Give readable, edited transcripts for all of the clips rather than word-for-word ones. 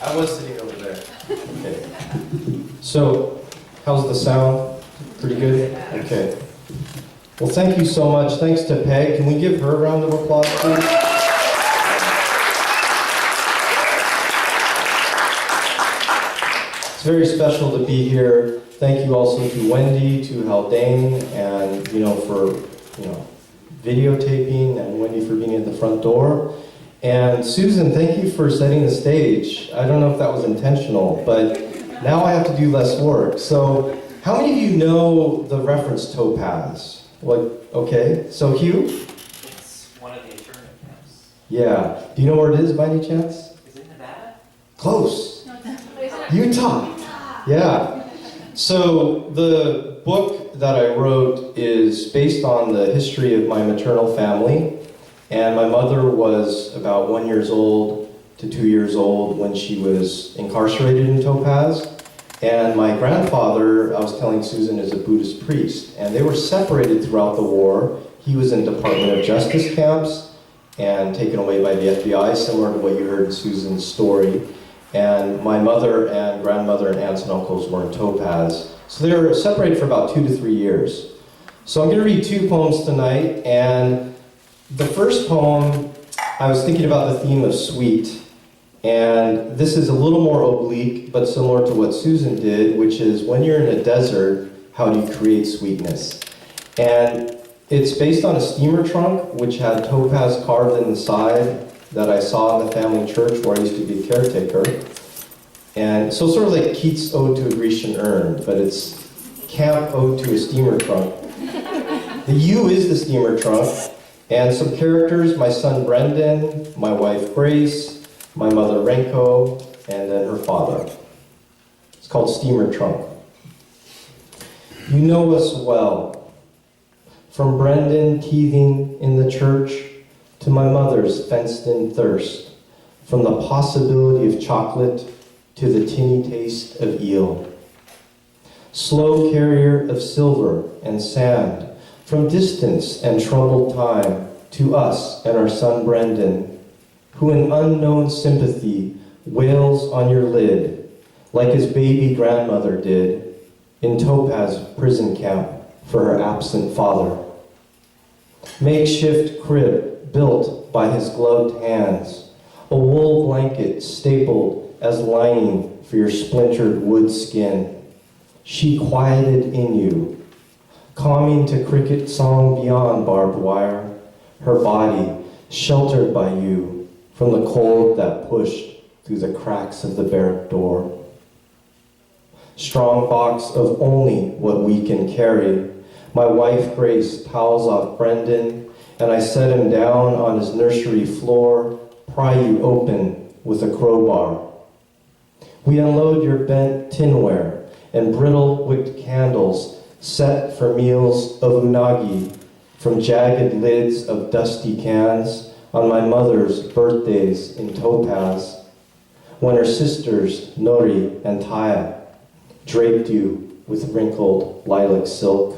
I was sitting over there. Okay. So, how's the sound? Pretty good? Okay. Well, thank you so much. Thanks to Peg. Can we give her a round of applause, please? It's very special to be here. Thank you also to Wendy, to Haldane, and for videotaping, and Wendy for being at the front door. And Susan, thank you for setting the stage. I don't know if that was intentional, but now I have to do less work. So, how many of you know the reference topaz? Okay, so Hugh? It's one of the internment camps. Yeah. Do you know where it is by any chance? Is it Nevada? Close. Utah. Yeah. So the book that I wrote is based on the history of my maternal family. And my mother was about 1 year old to 2 years old when she was incarcerated in Topaz. And my grandfather, I was telling Susan, is a Buddhist priest. And they were separated throughout the war. He was in Department of Justice camps and taken away by the FBI, similar to what you heard in Susan's story. And my mother and grandmother and aunts and uncles were in Topaz. So they were separated for about 2 to 3 years. So I'm going to read 2 poems tonight. And the first poem, I was thinking about the theme of sweet. And this is a little more oblique, but similar to what Susan did, which is when you're in a desert, how do you create sweetness? And it's based on a steamer trunk, which had topaz carved in the side that I saw in the family church where I used to be a caretaker. And so sort of like Keats' Ode to a Grecian Urn, but it's Camp Ode to a Steamer Trunk. The U is the steamer trunk, and some characters, my son Brendan, my wife Grace, my mother Renko, and then her father. It's called Steamer Trunk. You know us well, from Brendan teething in the church to my mother's fenced-in thirst, from the possibility of chocolate to the tinny taste of eel. Slow carrier of silver and sand, from distance and troubled time to us and our son Brendan, who in unknown sympathy wails on your lid, like his baby grandmother did in Topaz prison camp for her absent father. Makeshift crib built by his gloved hands, a wool blanket stapled as lining for your splintered wood skin. She quieted in you, calming to cricket song beyond barbed wire, her body sheltered by you from the cold that pushed through the cracks of the barrack door. Strong box of only what we can carry, my wife Grace towels off Brendan, and I set him down on his nursery floor, pry you open with a crowbar. We unload your bent tinware and brittle wicked candles set for meals of unagi from jagged lids of dusty cans on my mother's birthdays in Topaz, when her sisters, Nori and Taya, draped you with wrinkled lilac silk.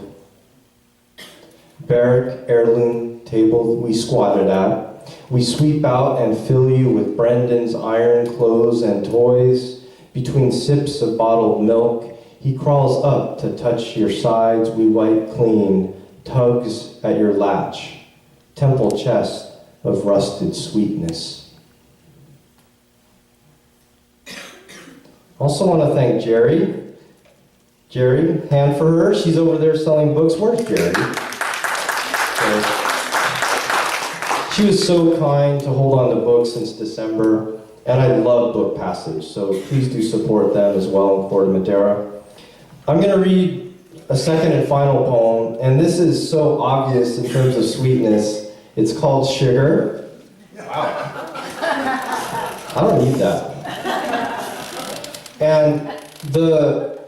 Barrack heirloom table we squatted at. We sweep out and fill you with Brendan's iron clothes and toys. Between sips of bottled milk, he crawls up to touch your sides we wipe clean, tugs at your latch, temple chest of rusted sweetness. Also want to thank Jerry. Jerry, hand for her. She's over there selling books. Where's Jerry? She was so kind to hold on to books since December, and I love Book Passage, so please do support them as well in Corte Madera. I'm going to read a second and final poem, and this is so obvious in terms of sweetness. It's called Sugar. Wow. I don't need that. And the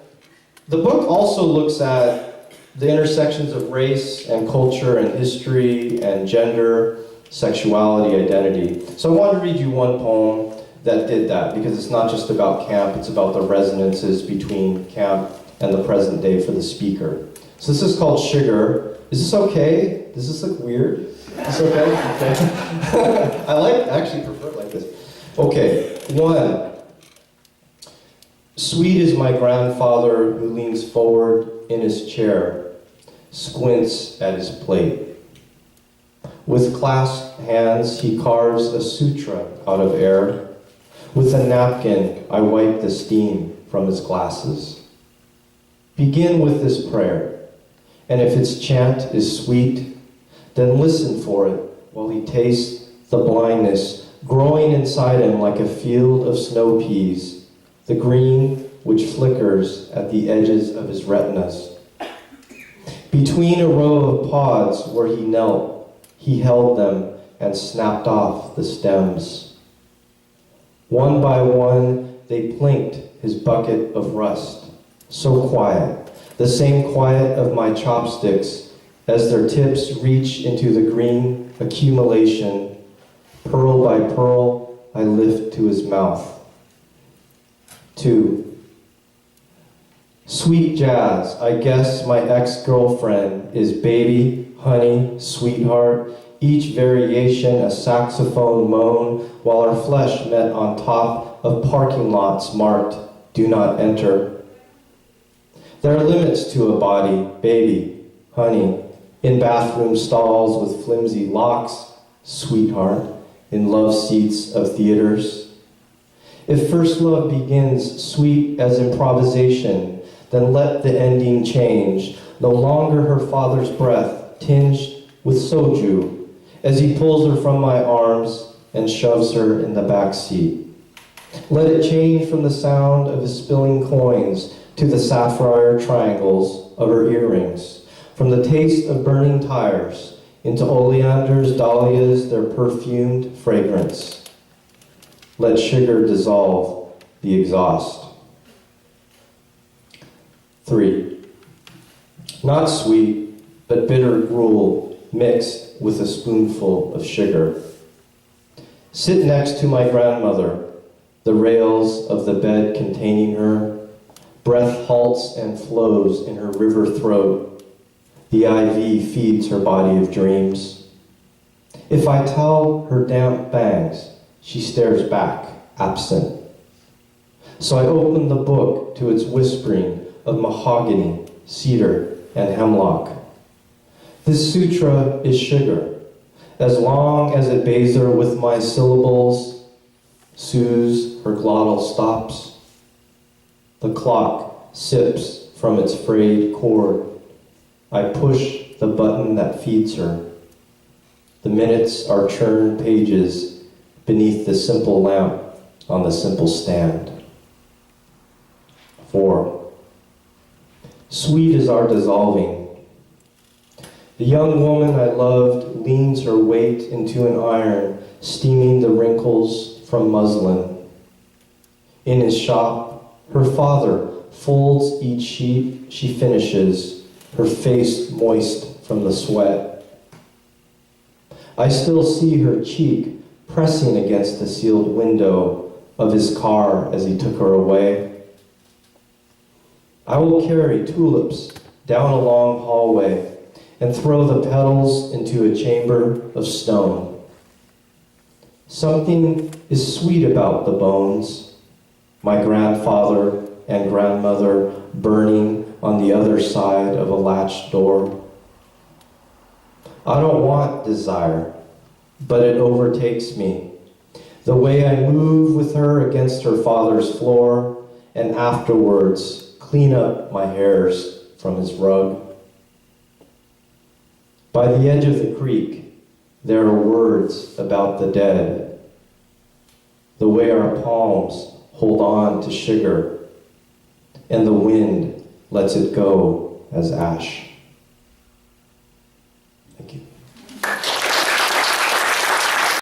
book also looks at the intersections of race and culture and history and gender, sexuality, identity. So I wanted to read you one poem that did that, because it's not just about camp, it's about the resonances between camp and the present day for the speaker. So this is called Sugar. Is this okay? Does this look weird? Is this okay? Okay. I actually prefer it like this. Okay, 1, Sweet is my grandfather who leans forward in his chair, squints at his plate. With clasped hands, he carves a sutra out of air. With a napkin, I wipe the steam from his glasses. Begin with this prayer, and if its chant is sweet, then listen for it while he tastes the blindness growing inside him like a field of snow peas, the green which flickers at the edges of his retinas. Between a row of pods where he knelt, he held them and snapped off the stems. One by one, they plinked his bucket of rust, so quiet, the same quiet of my chopsticks as their tips reach into the green accumulation. Pearl by pearl, I lift to his mouth. 2. Sweet jazz, I guess my ex-girlfriend is baby, honey, sweetheart, each variation a saxophone moan, while our flesh met on top of parking lots marked, do not enter. There are limits to a body, baby, honey, in bathroom stalls with flimsy locks, sweetheart, in love seats of theaters. If first love begins sweet as improvisation, then let the ending change, no longer her father's breath tinged with soju, as he pulls her from my arms and shoves her in the back seat. Let it change from the sound of his spilling coins to the sapphire triangles of her earrings, from the taste of burning tires into oleanders, dahlias, their perfumed fragrance. Let sugar dissolve the exhaust. 3. Not sweet, but bitter gruel mixed with a spoonful of sugar. Sit next to my grandmother, the rails of the bed containing her. Breath halts and flows in her river throat. The IV feeds her body of dreams. If I tell her damp bangs, she stares back, absent. So I open the book to its whispering of mahogany, cedar, and hemlock. This sutra is sugar. As long as it bathes her with my syllables, soothes her glottal stops. The clock sips from its frayed cord. I push the button that feeds her. The minutes are churned pages beneath the simple lamp on the simple stand. 4. Sweet is our dissolving. The young woman I loved leans her weight into an iron, steaming the wrinkles from muslin. In his shop, her father folds each sheet she finishes, her face moist from the sweat. I still see her cheek pressing against the sealed window of his car as he took her away. I will carry tulips down a long hallway and throw the petals into a chamber of stone. Something is sweet about the bones, my grandfather and grandmother burning on the other side of a latched door. I don't want desire, but it overtakes me. The way I move with her against her father's floor, and afterwards clean up my hairs from his rug. By the edge of the creek, there are words about the dead. The way our palms hold on to sugar, and the wind lets it go as ash.